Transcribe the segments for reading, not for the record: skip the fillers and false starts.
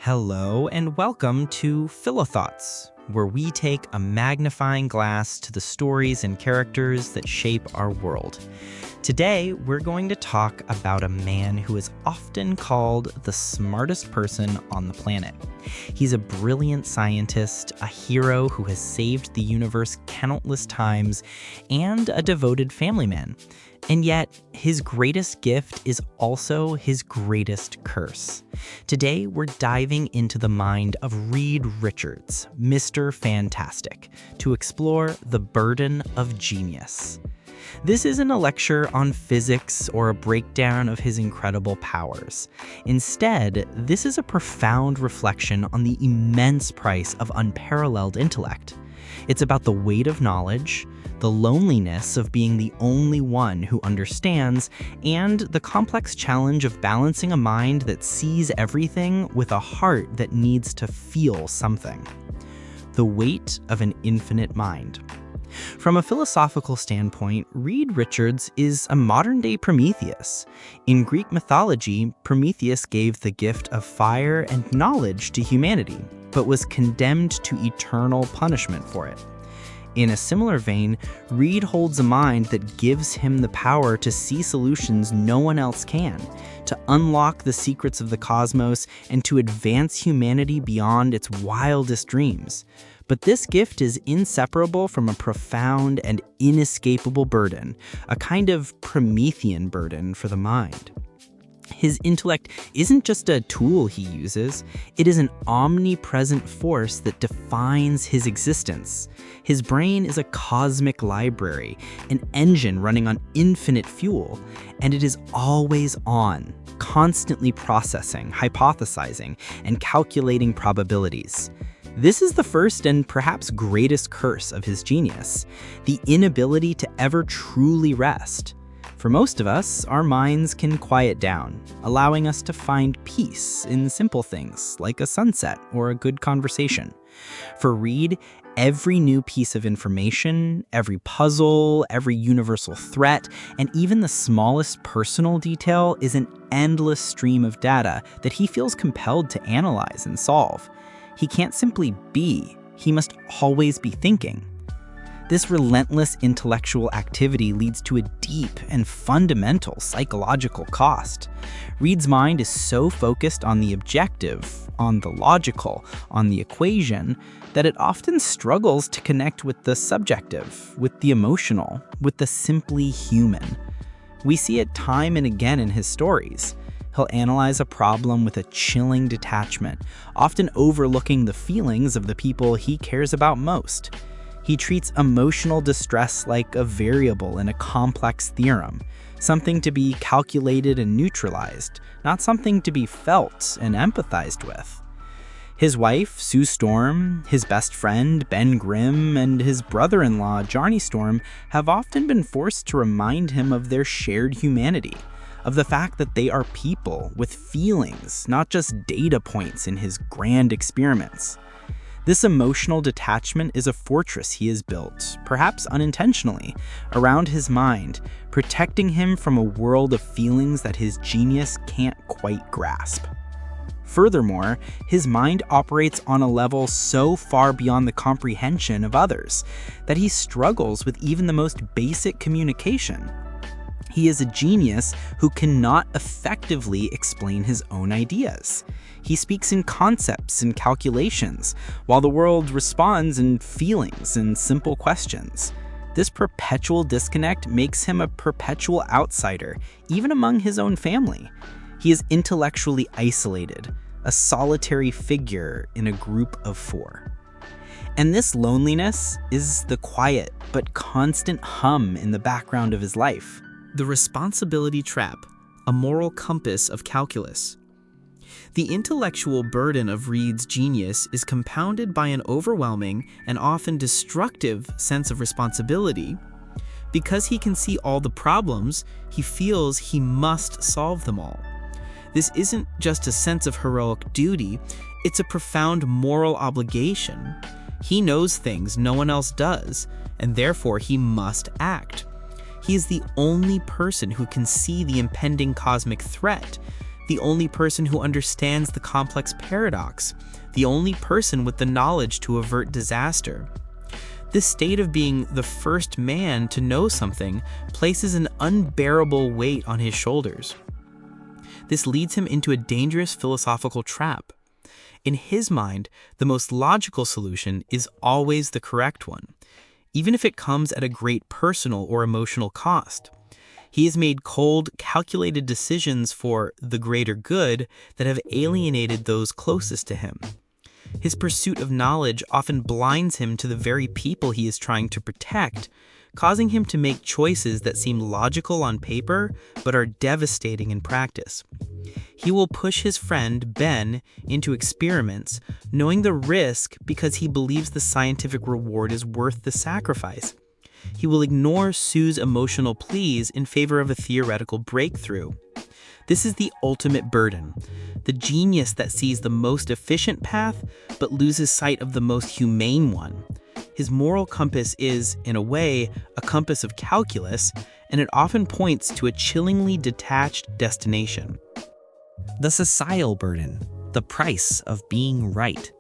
Hello and welcome to Philothoughts, where we take a magnifying glass to the stories and characters that shape our world. Today, we're going to talk about a man who is often called the smartest person on the planet. He's a brilliant scientist, a hero who has saved the universe countless times, and a devoted family man. And yet, his greatest gift is also his greatest curse. Today, we're diving into the mind of Reed Richards, Mr. Fantastic, to explore the burden of genius. This isn't a lecture on physics or a breakdown of his incredible powers. Instead, this is a profound reflection on the immense price of unparalleled intellect. It's about the weight of knowledge, the loneliness of being the only one who understands, and the complex challenge of balancing a mind that sees everything with a heart that needs to feel something. The weight of an infinite mind. From a philosophical standpoint, Reed Richards is a modern-day Prometheus. In Greek mythology, Prometheus gave the gift of fire and knowledge to humanity, but was condemned to eternal punishment for it. In a similar vein, Reed holds a mind that gives him the power to see solutions no one else can, to unlock the secrets of the cosmos, and to advance humanity beyond its wildest dreams. But this gift is inseparable from a profound and inescapable burden, a kind of Promethean burden for the mind. His intellect isn't just a tool he uses, it is an omnipresent force that defines his existence. His brain is a cosmic library, an engine running on infinite fuel, and it is always on, constantly processing, hypothesizing, and calculating probabilities. This is the first and perhaps greatest curse of his genius, the inability to ever truly rest. For most of us, our minds can quiet down, allowing us to find peace in simple things like a sunset or a good conversation. For Reed, every new piece of information, every puzzle, every universal threat, and even the smallest personal detail is an endless stream of data that he feels compelled to analyze and solve. He can't simply be, he must always be thinking. This relentless intellectual activity leads to a deep and fundamental psychological cost. Reed's mind is so focused on the objective, on the logical, on the equation, that it often struggles to connect with the subjective, with the emotional, with the simply human. We see it time and again in his stories. He'll analyze a problem with a chilling detachment, often overlooking the feelings of the people he cares about most. He treats emotional distress like a variable in a complex theorem, something to be calculated and neutralized, not something to be felt and empathized with. His wife, Sue Storm, his best friend, Ben Grimm, and his brother-in-law, Johnny Storm, have often been forced to remind him of their shared humanity, of the fact that they are people with feelings, not just data points in his grand experiments. This emotional detachment is a fortress he has built, perhaps unintentionally, around his mind, protecting him from a world of feelings that his genius can't quite grasp. Furthermore, his mind operates on a level so far beyond the comprehension of others that he struggles with even the most basic communication. He is a genius who cannot effectively explain his own ideas. He speaks in concepts and calculations, while the world responds in feelings and simple questions. This perpetual disconnect makes him a perpetual outsider, even among his own family. He is intellectually isolated, a solitary figure in a group of four. And this loneliness is the quiet but constant hum in the background of his life. The responsibility trap, a moral compass of calculus. The intellectual burden of Reed's genius is compounded by an overwhelming and often destructive sense of responsibility. Because he can see all the problems, he feels he must solve them all. This isn't just a sense of heroic duty, it's a profound moral obligation. He knows things no one else does, and therefore he must act. He is the only person who can see the impending cosmic threat, the only person who understands the complex paradox, the only person with the knowledge to avert disaster. This state of being the first man to know something places an unbearable weight on his shoulders. This leads him into a dangerous philosophical trap. In his mind, the most logical solution is always the correct one, even if it comes at a great personal or emotional cost. He has made cold, calculated decisions for the greater good that have alienated those closest to him. His pursuit of knowledge often blinds him to the very people he is trying to protect, causing him to make choices that seem logical on paper but are devastating in practice. He will push his friend, Ben, into experiments, knowing the risk because he believes the scientific reward is worth the sacrifice. He will ignore Sue's emotional pleas in favor of a theoretical breakthrough. This is the ultimate burden, the genius that sees the most efficient path but loses sight of the most humane one. His moral compass is, in a way, a compass of calculus, and it often points to a chillingly detached destination. The societal burden, the price of being right.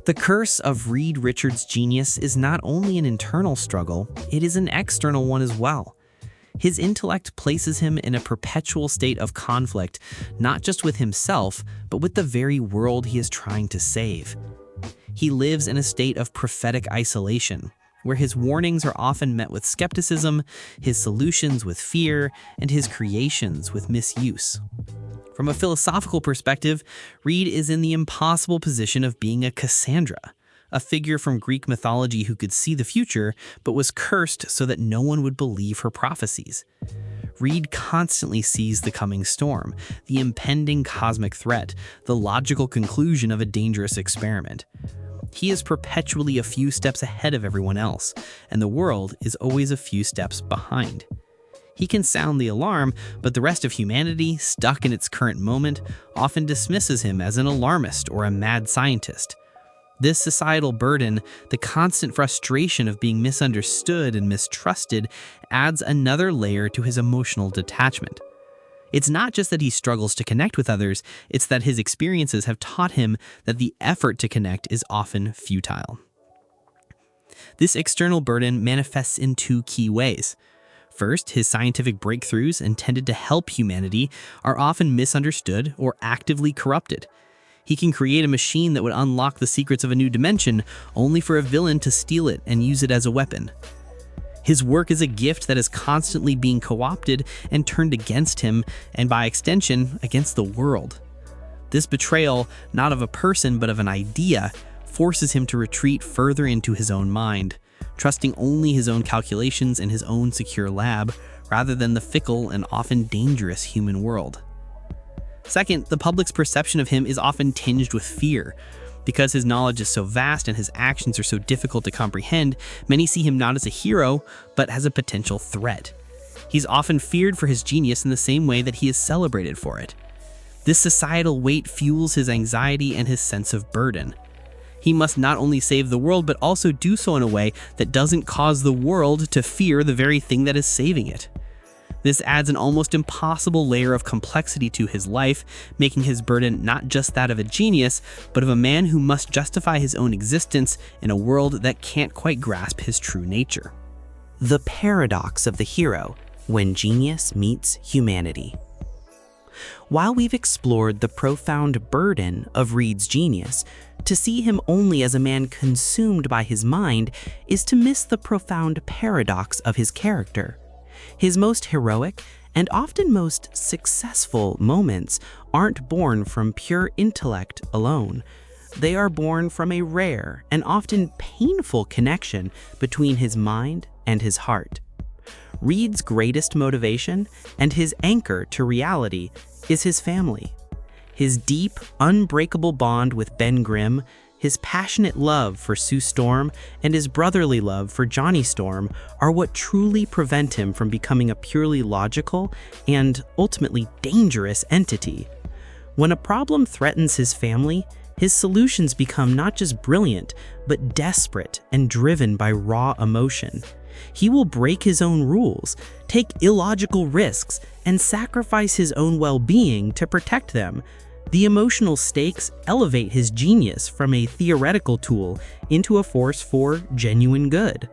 The curse of Reed Richards' genius is not only an internal struggle, it is an external one as well. His intellect places him in a perpetual state of conflict, not just with himself, but with the very world he is trying to save. He lives in a state of prophetic isolation, where his warnings are often met with skepticism, his solutions with fear, and his creations with misuse. From a philosophical perspective, Reed is in the impossible position of being a Cassandra, a figure from Greek mythology who could see the future, but was cursed so that no one would believe her prophecies. Reed constantly sees the coming storm, the impending cosmic threat, the logical conclusion of a dangerous experiment. He is perpetually a few steps ahead of everyone else, and the world is always a few steps behind. He can sound the alarm, but the rest of humanity, stuck in its current moment, often dismisses him as an alarmist or a mad scientist. This societal burden, the constant frustration of being misunderstood and mistrusted, adds another layer to his emotional detachment. It's not just that he struggles to connect with others, it's that his experiences have taught him that the effort to connect is often futile. This external burden manifests in two key ways. First, his scientific breakthroughs intended to help humanity are often misunderstood or actively corrupted. He can create a machine that would unlock the secrets of a new dimension, only for a villain to steal it and use it as a weapon. His work is a gift that is constantly being co-opted and turned against him, and by extension, against the world. This betrayal, not of a person but of an idea, forces him to retreat further into his own mind, trusting only his own calculations in his own secure lab, rather than the fickle and often dangerous human world. Second, the public's perception of him is often tinged with fear. Because his knowledge is so vast and his actions are so difficult to comprehend, many see him not as a hero, but as a potential threat. He's often feared for his genius in the same way that he is celebrated for it. This societal weight fuels his anxiety and his sense of burden. He must not only save the world, but also do so in a way that doesn't cause the world to fear the very thing that is saving it. This adds an almost impossible layer of complexity to his life, making his burden not just that of a genius, but of a man who must justify his own existence in a world that can't quite grasp his true nature. The paradox of the hero when genius meets humanity. While we've explored the profound burden of Reed's genius, to see him only as a man consumed by his mind is to miss the profound paradox of his character. His most heroic and often most successful moments aren't born from pure intellect alone. They are born from a rare and often painful connection between his mind and his heart. Reed's greatest motivation and his anchor to reality is his family. His deep, unbreakable bond with Ben Grimm, his passionate love for Sue Storm, and his brotherly love for Johnny Storm are what truly prevent him from becoming a purely logical and ultimately dangerous entity. When a problem threatens his family, his solutions become not just brilliant, but desperate and driven by raw emotion. He will break his own rules, take illogical risks, and sacrifice his own well-being to protect them. The emotional stakes elevate his genius from a theoretical tool into a force for genuine good.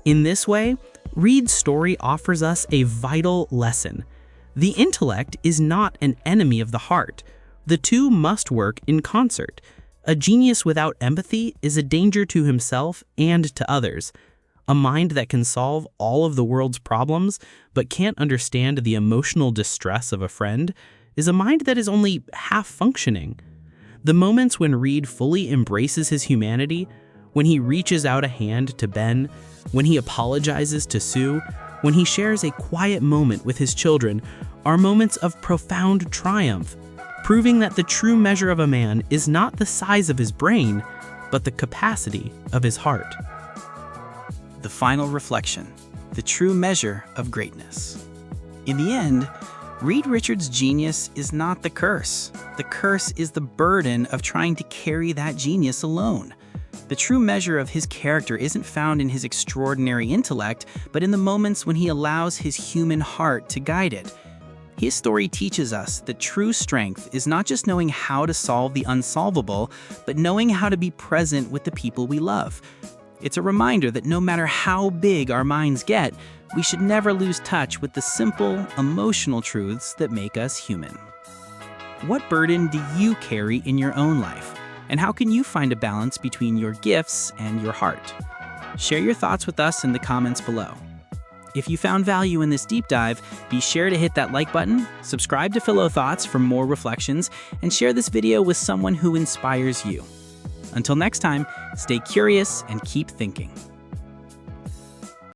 In this way, Reed's story offers us a vital lesson. The intellect is not an enemy of the heart. The two must work in concert. A genius without empathy is a danger to himself and to others. A mind that can solve all of the world's problems but can't understand the emotional distress of a friend is a mind that is only half functioning. The moments when Reed fully embraces his humanity, when he reaches out a hand to Ben, when he apologizes to Sue, when he shares a quiet moment with his children, are moments of profound triumph, proving that the true measure of a man is not the size of his brain, but the capacity of his heart. The final reflection, the true measure of greatness. In the end, Reed Richards' genius is not the curse. The curse is the burden of trying to carry that genius alone. The true measure of his character isn't found in his extraordinary intellect, but in the moments when he allows his human heart to guide it. His story teaches us that true strength is not just knowing how to solve the unsolvable, but knowing how to be present with the people we love. It's a reminder that no matter how big our minds get, we should never lose touch with the simple, emotional truths that make us human. What burden do you carry in your own life? And how can you find a balance between your gifts and your heart? Share your thoughts with us in the comments below. If you found value in this deep dive, be sure to hit that like button, subscribe to Philo Thoughts for more reflections, and share this video with someone who inspires you. Until next time, stay curious and keep thinking.